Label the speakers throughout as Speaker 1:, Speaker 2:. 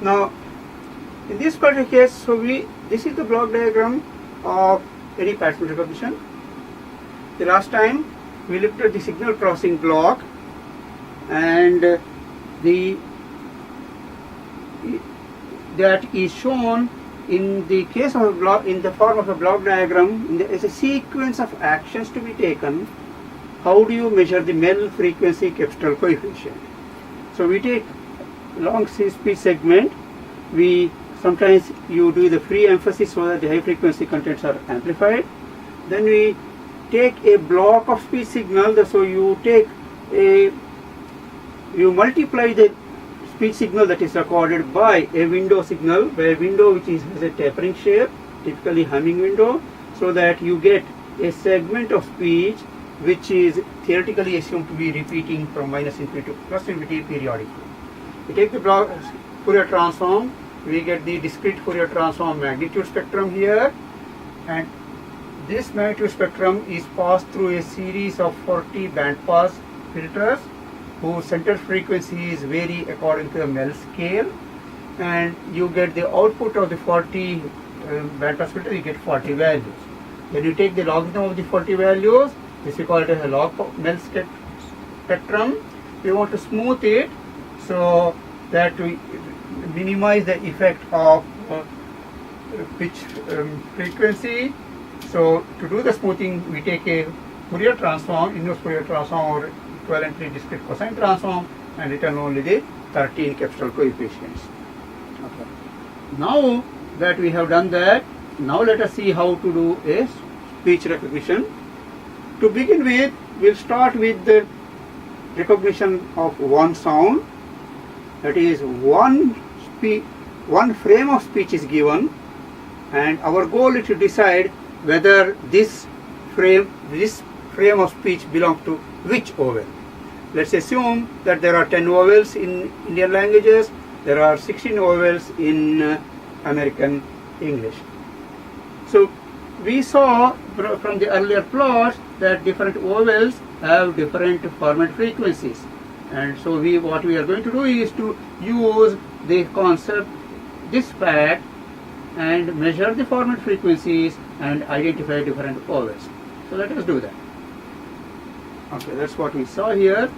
Speaker 1: Now, in this particular case, so this is the block diagram of any pattern recognition. The last time we looked at the signal processing block, and that is shown in the case of a block in the form of a block diagram. As a sequence of actions to be taken. How do you measure the MEL frequency capital coefficient? So we take long speech segment. Sometimes you do the free emphasis so that the high frequency contents are amplified. Then we take a block of speech signal. So you multiply the speech signal that is recorded by a window signal, by a window which has a tapering shape, typically humming window, so that you get a segment of speech which is theoretically assumed to be repeating from minus infinity to plus infinity periodically. We take the block Fourier transform, we get the discrete Fourier transform magnitude spectrum here, and this magnitude spectrum is passed through a series of 40 bandpass filters whose center frequencies vary according to the MEL scale, and you get the output of the 40 bandpass filter, you get 40 values. Then you take the logarithm of the 40 values. This we call it as a log MEL spectrum. We want to smooth it so that we minimize the effect of pitch frequency. So to do the smoothing, we take a Fourier transform, inverse Fourier transform, or equivalently discrete cosine transform, and return only the 13 capital coefficients. Okay. Now that we have done that, now let us see how to do a speech recognition. To begin with, we'll start with the recognition of one sound. That is, one frame of speech is given, and our goal is to decide whether this frame of speech belongs to which vowel. Let's assume that there are 10 vowels in Indian languages, there are 16 vowels in American English. So we saw from the earlier plots that different vowels have different Formant frequencies, and so what we are going to do is to use the concept, this fact, and measure the Formant frequencies and identify different vowels. So let us do that. Okay, that's what we saw here.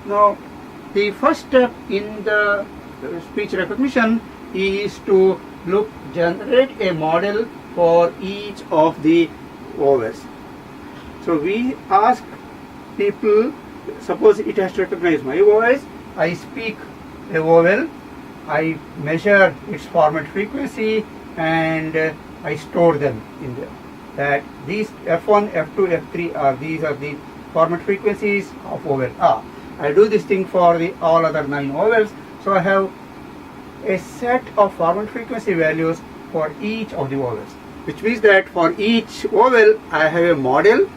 Speaker 1: Now, the first step in the speech recognition is to generate a model for each of the vowels. So we ask people, suppose it has to recognize my voice, I speak a vowel, I measure its Formant frequency, and I store them in there. That these F1, F2, F3 these are the Formant frequencies of vowel A. I do this thing for the all other 9 vowels, so I have a set of Formant frequency values for each of the vowels, which means that for each vowel I have a model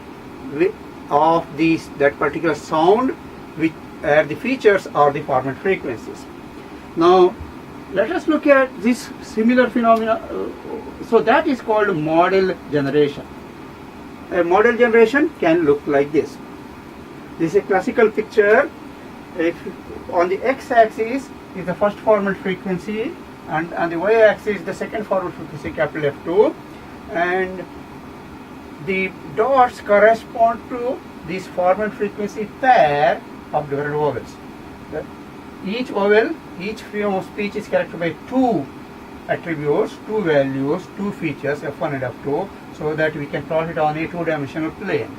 Speaker 1: of that particular sound, which the features are the Formant frequencies. Now let us look at this similar phenomena. So that is called model generation. A model generation can look like this. This is a classical picture. On the x-axis is the first Formant frequency, and on the y-axis the second Formant frequency, capital F2, and the dots correspond to this Formant frequency pair of different vowels. Each vowel, each frame of speech is characterized by 2 attributes, 2 values, 2 features, F1 and F2, so that we can plot it on a 2-dimensional plane.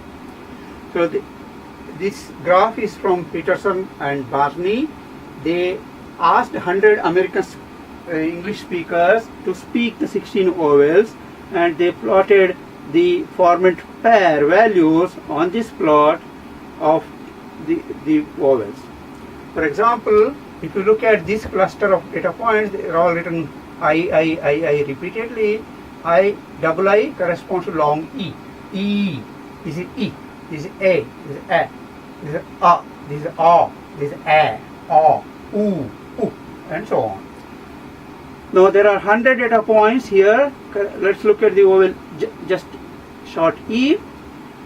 Speaker 1: So this graph is from Peterson and Barney. They asked 100 American English speakers to speak the 16 vowels, and they plotted the Formant pair values on this plot of the vowels. For example, if you look at this cluster of data points, they are all written I repeatedly. Double I corresponds to long E. E. This is E. This is A. This is A. This is A. This is A. This is A. A. U. U. And so on. Now there are 100 data points here. Let's look at the vowel just short E.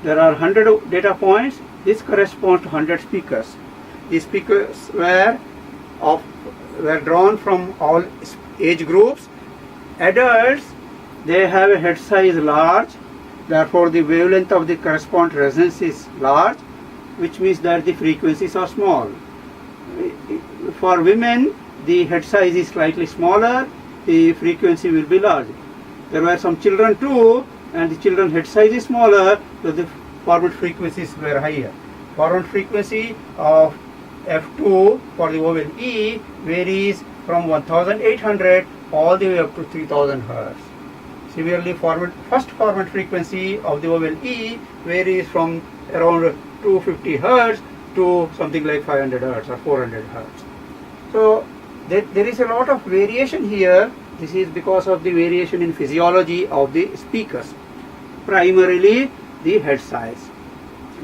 Speaker 1: There are 100 data points. This corresponds to 100 speakers. These speakers were of were drawn from all age groups. Adults, they have a head size large, therefore the wavelength of the corresponding resonance is large, which means that the frequencies are small. For women, the head size is slightly smaller, the frequency will be large. There were some children too, and the children head size is smaller, so the Formant frequencies were higher. Formant frequency of F2 for the vowel E varies from 1800 all the way up to 3000 Hz. Similarly, first Formant frequency of the vowel E varies from around 250 Hz to something like 500 Hz or 400 Hz. So there is a lot of variation here. This is because of the variation in physiology of the speakers. Primarily the head size,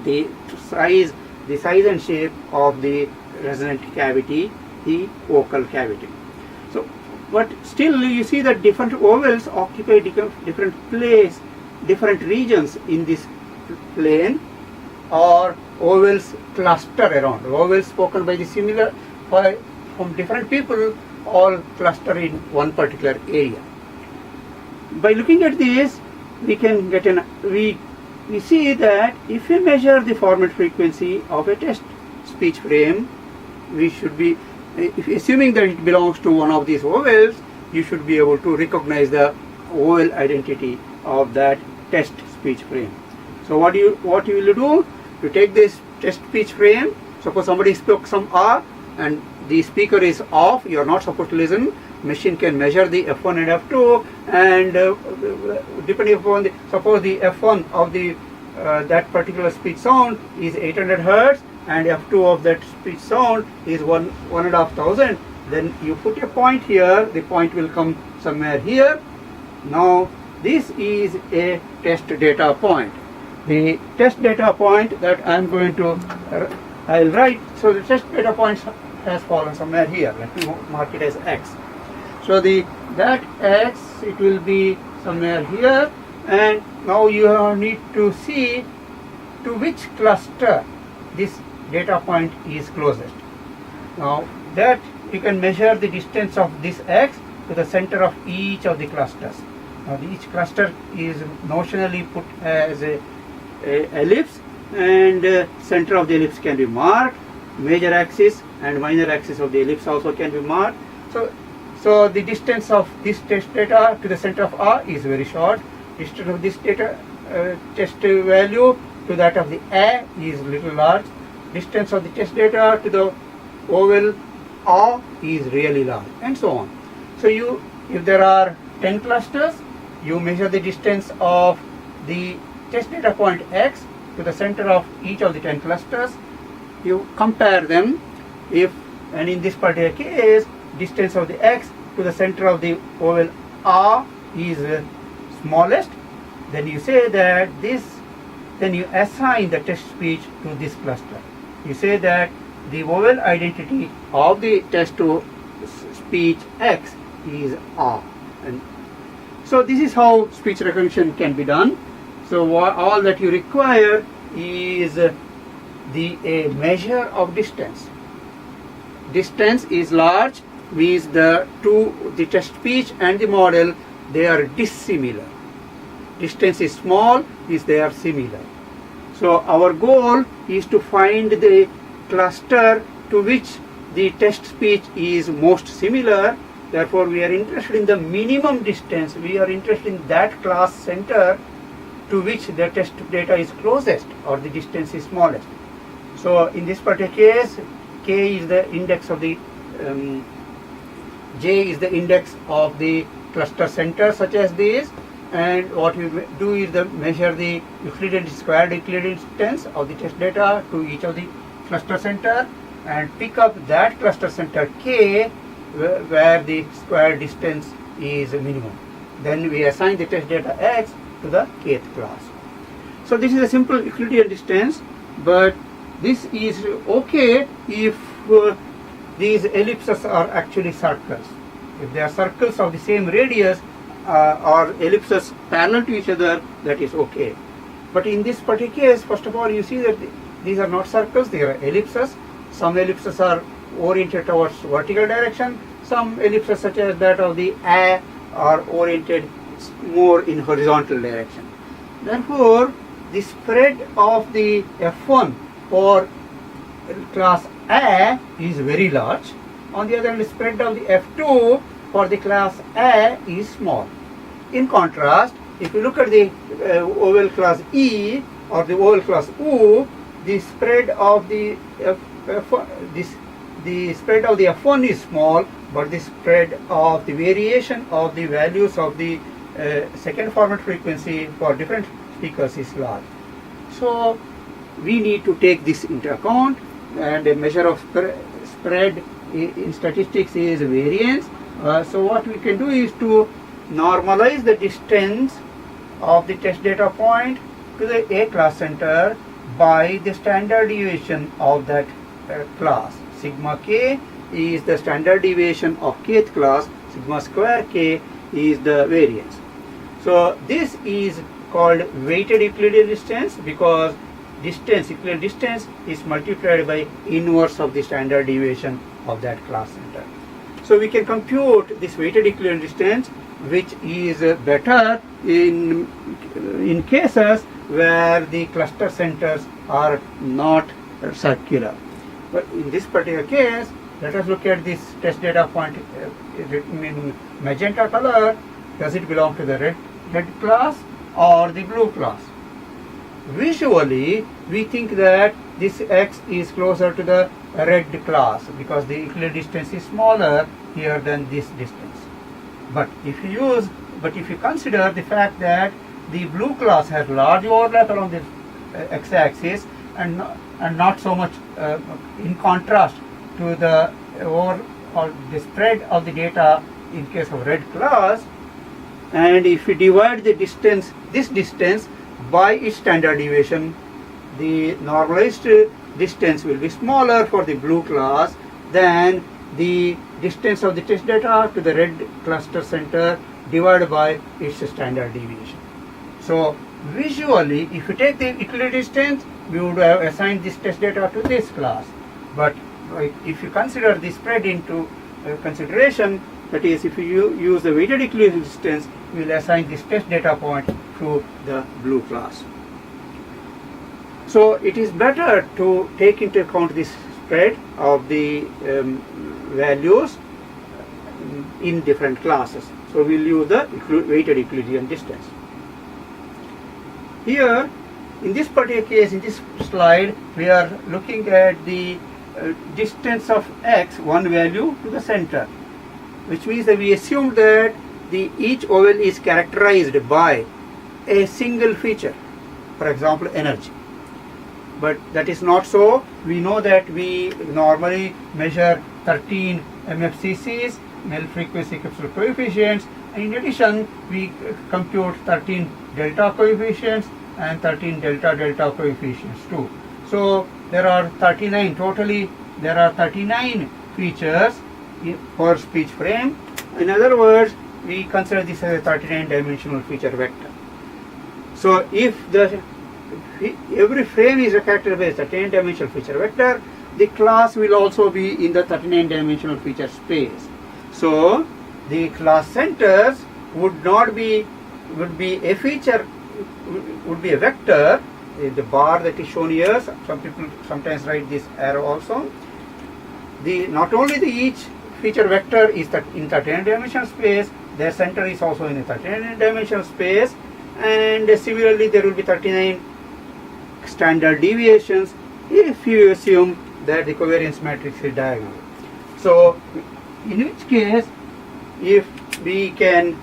Speaker 1: the size and shape of the resonant cavity, the vocal cavity. So, but still you see that different vowels occupy different place, different regions in this plane, or vowels cluster around. Vowels spoken by the from different people all cluster in one particular area. By looking at this, we can get we see that if we measure the Formant frequency of a test speech frame, we should be, assuming that it belongs to one of these vowels, you should be able to recognize the vowel identity of that test speech frame. So what you will do? You take this test speech frame. Suppose somebody spoke some R and the speaker is off. You are not supposed to listen. Machine can measure the F1 and F2, and depending upon suppose the F1 of the that particular speech sound is 800 Hz and F2 of that speech sound is 1,500. Then you put a point here. The point will come somewhere here. Now this is a test data point. The test data point that I am going to I will write. So the test data point has fallen somewhere here. Let me mark it as X. So that X, it will be somewhere here, and now you need to see to which cluster this data point is closest. Now that you can measure the distance of this X to the center of each of the clusters. Now each cluster is notionally put as a ellipse, and center of the ellipse can be marked. Major axis and minor axis of the ellipse also can be marked. So the distance of this test data to the center of R is very short. Distance of this data test value to that of the A is little large. Distance of the test data to the vowel A is really large, and so on. So if there are 10 clusters, you measure the distance of the test data point X to the center of each of the 10 clusters. You compare them. And in this particular case, distance of the X to the center of the vowel A is smallest, then you say that then you assign the test speech to this cluster. You say that the vowel identity of the test to speech X is A. And so this is how speech recognition can be done. So all that you require is a measure of distance. Distance is large, means the test speech and the model, they are dissimilar. Distance is small, means they are similar. So our goal is to find the cluster to which the test speech is most similar. Therefore we are interested in the minimum distance. We are interested in that class center to which the test data is closest, or the distance is smallest. So in this particular case, K is the index of the J is the index of the cluster center such as this, and what we do is measure the squared Euclidean distance of the test data to each of the cluster center and pick up that cluster center K where the square distance is minimum. Then we assign the test data X to the kth class. So this is a simple Euclidean distance, but this is okay if these ellipses are actually circles. If they are circles of the same radius or ellipses parallel to each other, that is okay. But in this particular case, first of all, you see that these are not circles, they are ellipses. Some ellipses are oriented towards vertical direction. Some ellipses such as that of the A are oriented more in horizontal direction. Therefore, the spread of the F1 for class A is very large. On the other hand, the spread of the F2 for the class A is small. In contrast, if you look at the vowel class E or the vowel class U, the spread of the spread of the F1 is small, but the spread of the variation of the values of the second Formant frequency for different speakers is large. So we need to take this into account, and a measure of spread in statistics is variance. So what we can do is to normalize the distance of the test data point to the A class center by the standard deviation of that class. Sigma k is the standard deviation of kth class, sigma square k is the variance. So this is called weighted Euclidean distance, because Euclidean distance is multiplied by inverse of the standard deviation of that class center. So we can compute this weighted Euclidean distance, which is better in cases where the cluster centers are not circular. But in this particular case, let us look at this test data point written in magenta color. Does it belong to the red class or the blue class? Visually, we think that this x is closer to the red class because the Euclidean distance is smaller here than this distance. But if you consider the fact that the blue class has large overlap along the x-axis and not so much in contrast to the the spread of the data in case of red class, and if we divide the distance, this distance, by its standard deviation, the normalized distance will be smaller for the blue class than the distance of the test data to the red cluster center divided by its standard deviation. So visually, if you take the Euclidean distance, we would have assigned this test data to this class. But if you consider the spread into consideration, that is, if you use the weighted Euclidean distance, we will assign this test data point to the blue class. So it is better to take into account this spread of the values in different classes. So we will use the weighted Euclidean distance. Here, in this particular case, in this slide, we are looking at the distance of x, one value, to the center, which means that we assume that each vowel is characterized by a single feature, for example, energy. But that is not so. We know that we normally measure 13 MFCCs, male frequency capsule coefficients, and in addition we compute 13 delta coefficients and 13 delta coefficients too. So there are 39, totally there are 39 features per speech frame. In other words, we consider this as a 39 dimensional feature vector. So if every frame is characterized by a 39 dimensional feature vector, the class will also be in the 39 dimensional feature space. So the class centers would be a feature, would be a vector. The bar that is shown here, some people sometimes write this arrow also. Not only each feature vector is in 39 dimensional space, their center is also in a 39 dimensional space, and similarly there will be 39 standard deviations if you assume that the covariance matrix is diagonal. So in which case, if we can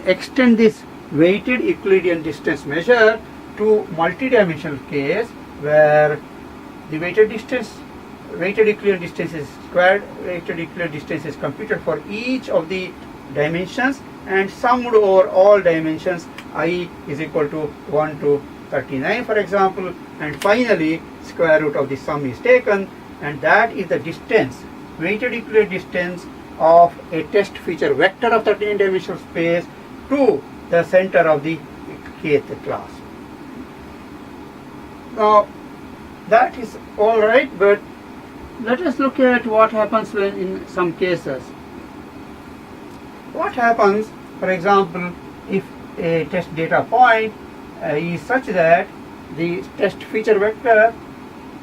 Speaker 1: extend this weighted Euclidean distance measure to multidimensional case where the weighted Euclidean distance is squared, weighted Euclidean distance is computed for each of the dimensions and summed over all dimensions, I is equal to 1 to 39 for example, and finally square root of the sum is taken, and that is the distance, weighted Euclidean distance of a test feature vector of 39 dimensional space to the center of the kth class. Now that is all right, but let us look at what happens when in some cases. What happens, for example, if a test data point is such that the test feature vector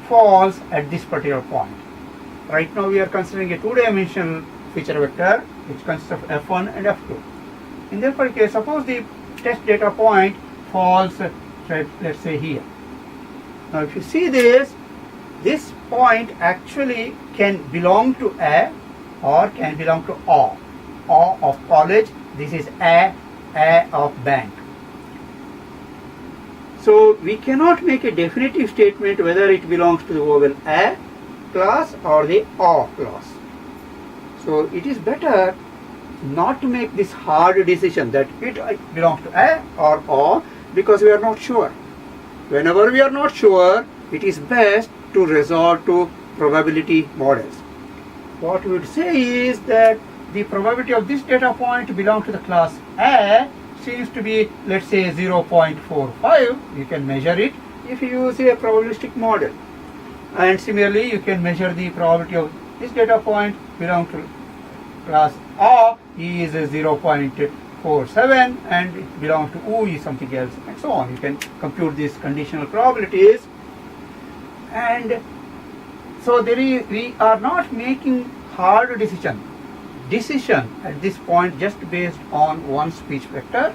Speaker 1: falls at this particular point. Right now we are considering a two-dimensional feature vector which consists of f1 and f2. In that particular case, suppose the test data point falls, let's say here. Now if you see this point actually can belong to A or can belong to A. A of college, this is A of bank. So we cannot make a definitive statement whether it belongs to the vowel A class or the A class. So it is better not to make this hard decision that it belongs to A or A because we are not sure. Whenever we are not sure, it is best to resort to probability models. What we would say is that the probability of this data point belong to the class A seems to be, let's say, 0.45. You can measure it if you use a probabilistic model. And similarly, you can measure the probability of this data point belong to class A is 0.47 and it belongs to U is something else, and so on. You can compute these conditional probabilities. And so we are not making hard decision at this point just based on one speech vector,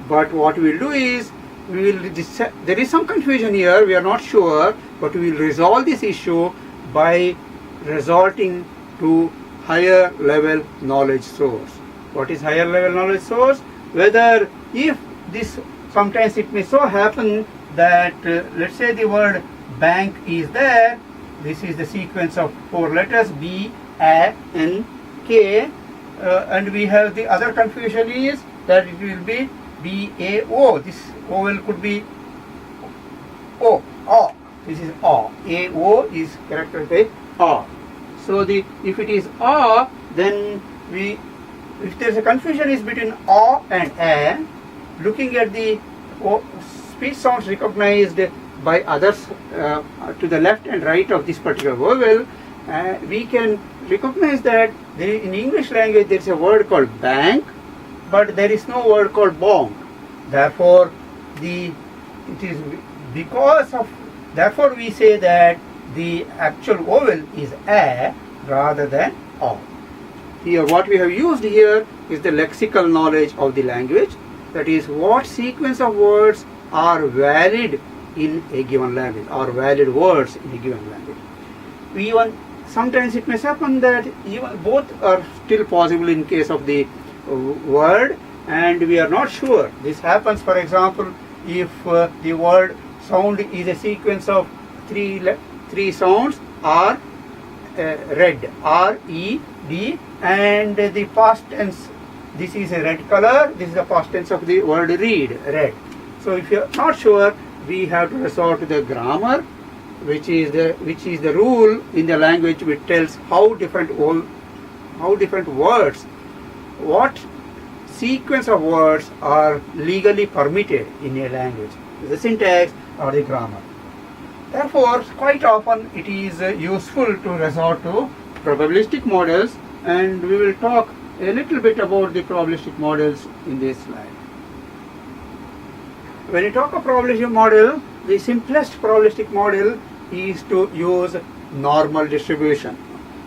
Speaker 1: but what we will do is there is some confusion here, we are not sure, but we will resolve this issue by resorting to higher level knowledge source. What is higher level knowledge source? Whether if this, sometimes it may so happen that let's say the word bank is there, this is the sequence of 4 letters B, A, N, K, and we have the other confusion is that it will be B, A, O. This vowel could be O, A. This is A. A, O is characterized by A. So if it is A, then if there is a confusion is between A and A, looking at the speech sounds recognized by others to the left and right of this particular vowel, we can recognize that in English language there is a word called bank, but there is no word called bonk. Therefore, therefore we say that the actual vowel is A rather than A. Here what we have used here is the lexical knowledge of the language, that is what sequence of words are valid in a given language or valid words in a given language. Sometimes it may happen that even both are still possible in case of the word, and we are not sure. This happens, for example, if the word sound is a sequence of three sounds R, red, R-E-D, and the past tense, this is a red color, this is the past tense of the word read, red. So if you are not sure, we have to resort to the grammar, which is the rule in the language which tells how different words, what sequence of words are legally permitted in a language, the syntax or the grammar. Therefore, quite often it is useful to resort to probabilistic models, and we will talk a little bit about the probabilistic models in this slide. When you talk of probabilistic model, the simplest probabilistic model is to use normal distribution.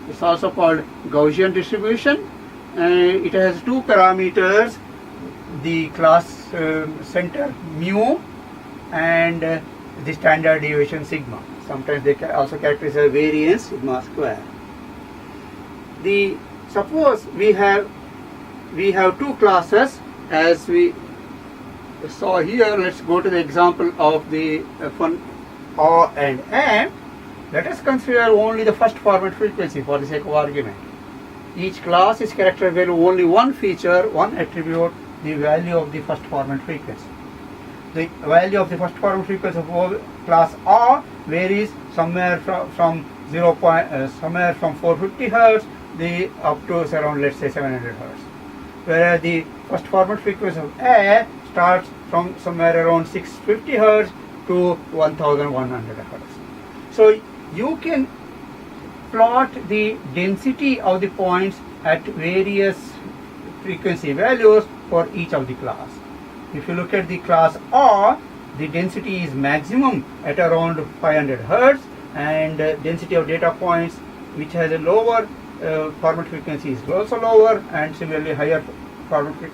Speaker 1: It's also called Gaussian distribution. It has two parameters, the class center mu and the standard deviation sigma. Sometimes they also characterize as variance sigma square. Suppose we have two classes as we saw here. Let's go to the example of the A and A. Let us consider only the first Formant frequency for the sake of argument. Each class is characterized by only one feature, one attribute, the value of the first Formant frequency. The value of the first Formant frequency of class A varies somewhere from 450 Hz up to around, let's say, 700 Hz. Whereas the first Formant frequency of A starts from somewhere around 650 Hz to 1100 Hz. So you can plot the density of the points at various frequency values for each of the class. If you look at the class R, the density is maximum at around 500 Hertz, and density of data points which has a lower Formant frequency is also lower, and similarly higher Formant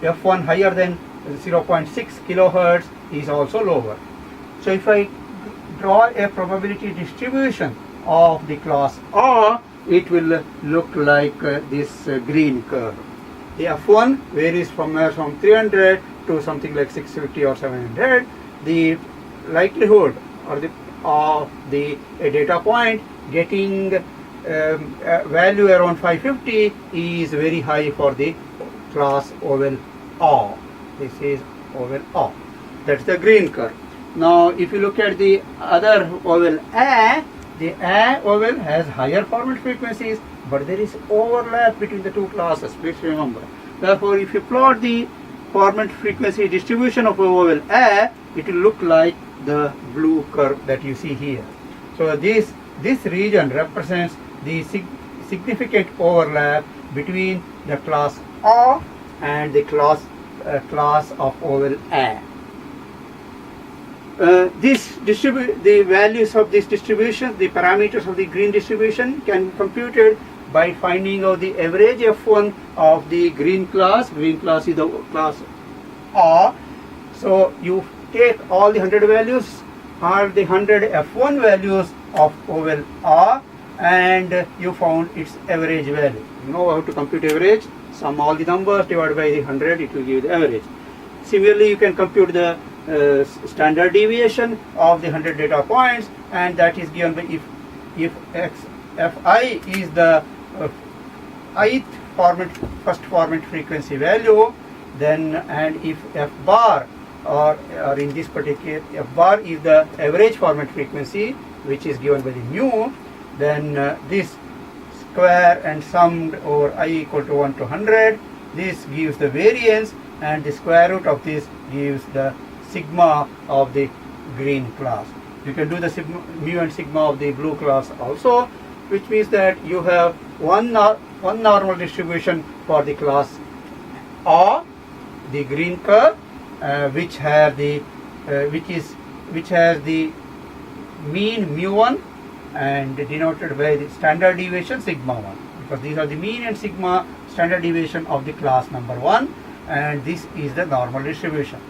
Speaker 1: F1 higher than 0.6 kilohertz is also lower. So if I draw a probability distribution of the class R, it will look like this green curve. The F1 varies from 300 to something like 650 or 700. The likelihood or of the data point getting a value around 550 is very high for the class vowel R. This is vowel R. That's the green curve. Now, if you look at the other vowel A, the A vowel has higher Formant frequencies, but there is overlap between the two classes. Please remember. Therefore, if you plot the Formant frequency distribution of a vowel A, it will look like the blue curve that you see here. So this region represents the significant overlap between the class R and the class of vowel A. The values of this distribution, the parameters of the green distribution, can be computed by finding out the average F1 of the green class. Green class is the class R. So you take all the 100 values, or the 100 F1 values of vowel R, and you found its average value. You know how to compute average? Sum all the numbers, divide by the 100, it will give the average. Similarly, you can compute the standard deviation of the 100 data points, and that is given by if Fi is the ith first Formant frequency value, then, and if F bar or in this particular F bar is the average Formant frequency, which is given by the mu, then this square and summed over I equal to 1 to 100, this gives the variance, and the square root of this gives the sigma of the green class. You can do the mu and sigma of the blue class also, which means that you have one normal distribution for the class R, the green curve, which has the mean mu1 and denoted by the standard deviation sigma 1, because these are the mean and sigma standard deviation of the class number 1, and this is the normal distribution.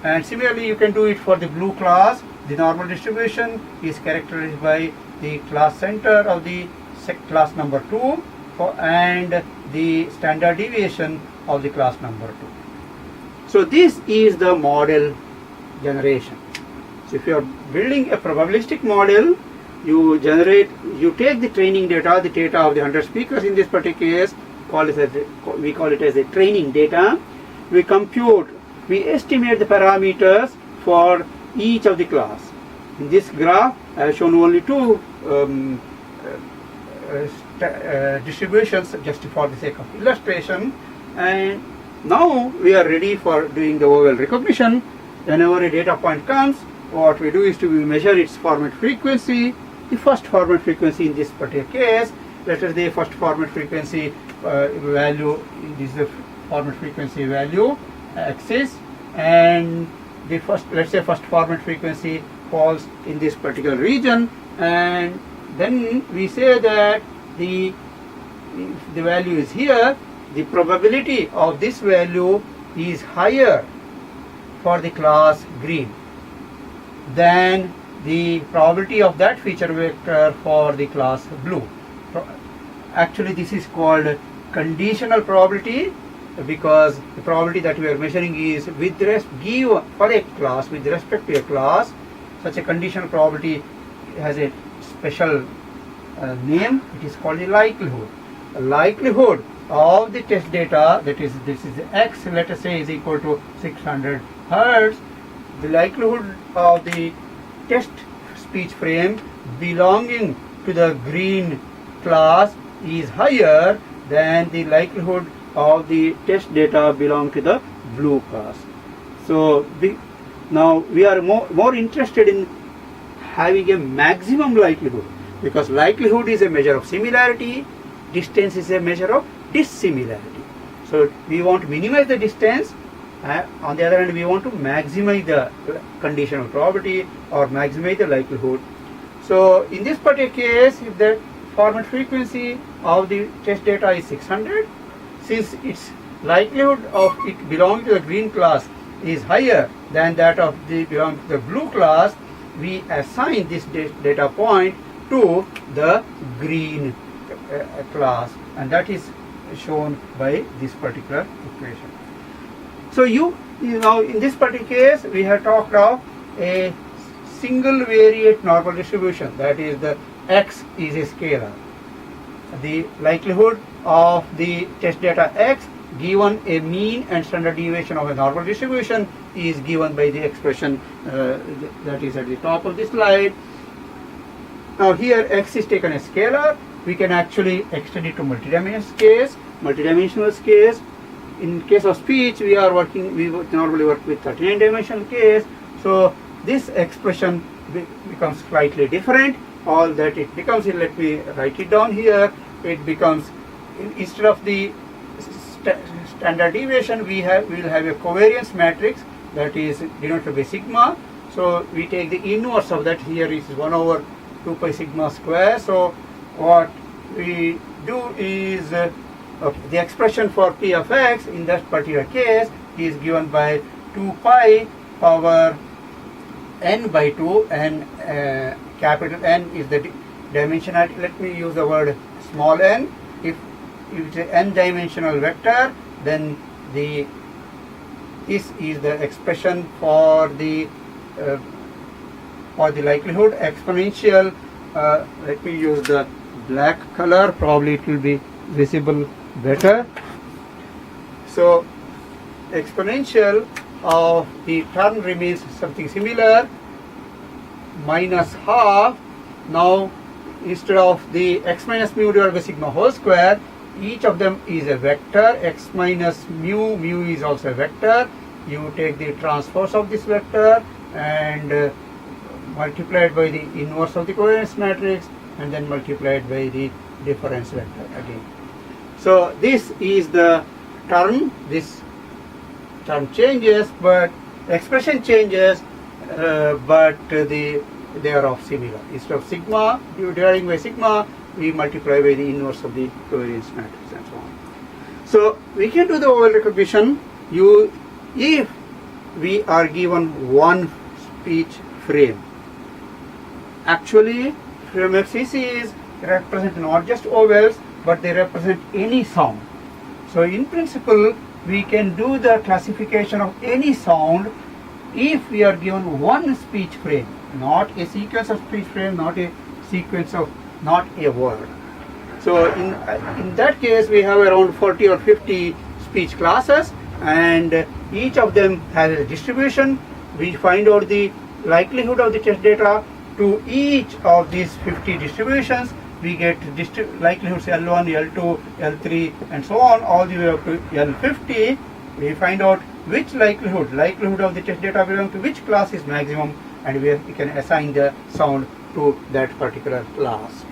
Speaker 1: And similarly, you can do it for the blue class. The normal distribution is characterized by the class center of the class number 2 and the standard deviation of the class number 2. So this is the model generation. So if you are building a probabilistic model, you take the training data, the data of the 100 speakers in this particular case, we call it as a training data. We estimate the parameters for each of the class. In this graph, I have shown only two distributions just for the sake of illustration. And now we are ready for doing the vowel recognition. Whenever a data point comes, what we do is to measure its Formant frequency. The first Formant frequency in this particular case, let us say first Formant frequency value, this is the Formant frequency value axis, and the first, let's say first Formant frequency falls in this particular region, and then we say that if the value is here, the probability of this value is higher for the class green than the probability of that feature vector for the class blue. Actually, this is called conditional probability, because the probability that we are measuring is for a class, with respect to a class. Such a conditional probability has a special name. It is called the likelihood. The likelihood of the test data, that is, this is x, let us say, is equal to 600 Hertz. The likelihood of the test speech frame belonging to the green class is higher than the likelihood of the test data belong to the blue class. So now we are more interested in having a maximum likelihood. because likelihood is a measure of similarity, distance is a measure of dissimilarity. So we want to minimize the distance, on the other hand we want to maximize the condition of probability or maximize the likelihood. So in this particular case, if the Formant frequency of the test data is 600, since its likelihood of it belonging to the green class is higher than that of the belonging to the blue class, we assign this data point to the green class, and that is shown by this particular equation. So you know in this particular case we have talked of a single variate normal distribution, that is the x is a scalar. The likelihood of the test data x given a mean and standard deviation of a normal distribution is given by the expression that is at the top of the slide. Now here x is taken as scalar. We can actually extend it to multidimensional case. In case of speech, we normally work with 39-dimensional case. So this expression becomes slightly different. All that it becomes, let me write it down here. It becomes, instead of the standard deviation, we will have a covariance matrix that is denoted by sigma. So we take the inverse of that. Here is 1 over 2 pi sigma square. So what we do is the expression for p of x in that particular case is given by 2 pi power n by 2, and capital N is the dimensionality. Let me use the word small n. If it's an n-dimensional vector, then this is the expression for the likelihood exponential. Let me use the black color, probably it will be visible better. So exponential of the term remains something similar, minus half. Now instead of the x minus mu divided by sigma whole square, each of them is a vector. X minus mu, mu is also a vector. You take the transpose of this vector and multiply it by the inverse of the covariance matrix, and then multiplied by the difference vector again. So this is the term. This term changes, but the expression changes, but they are of similar. Instead of sigma dividing by sigma, we multiply by the inverse of the covariance matrix and so on. So we can do the vowel recognition if we are given one speech frame. Actually, frame FCCs represent not just vowels, but they represent any sound. So in principle, we can do the classification of any sound if we are given one speech frame, not a sequence of speech frame, not a word. So in that case, we have around 40 or 50 speech classes, and each of them has a distribution. We find out the likelihood of the test data. To each of these 50 distributions, we get likelihoods L1, L2, L3 and so on, all the way up to L50. We find out which likelihood of the test data belong to which class is maximum, and we can assign the sound to that particular class.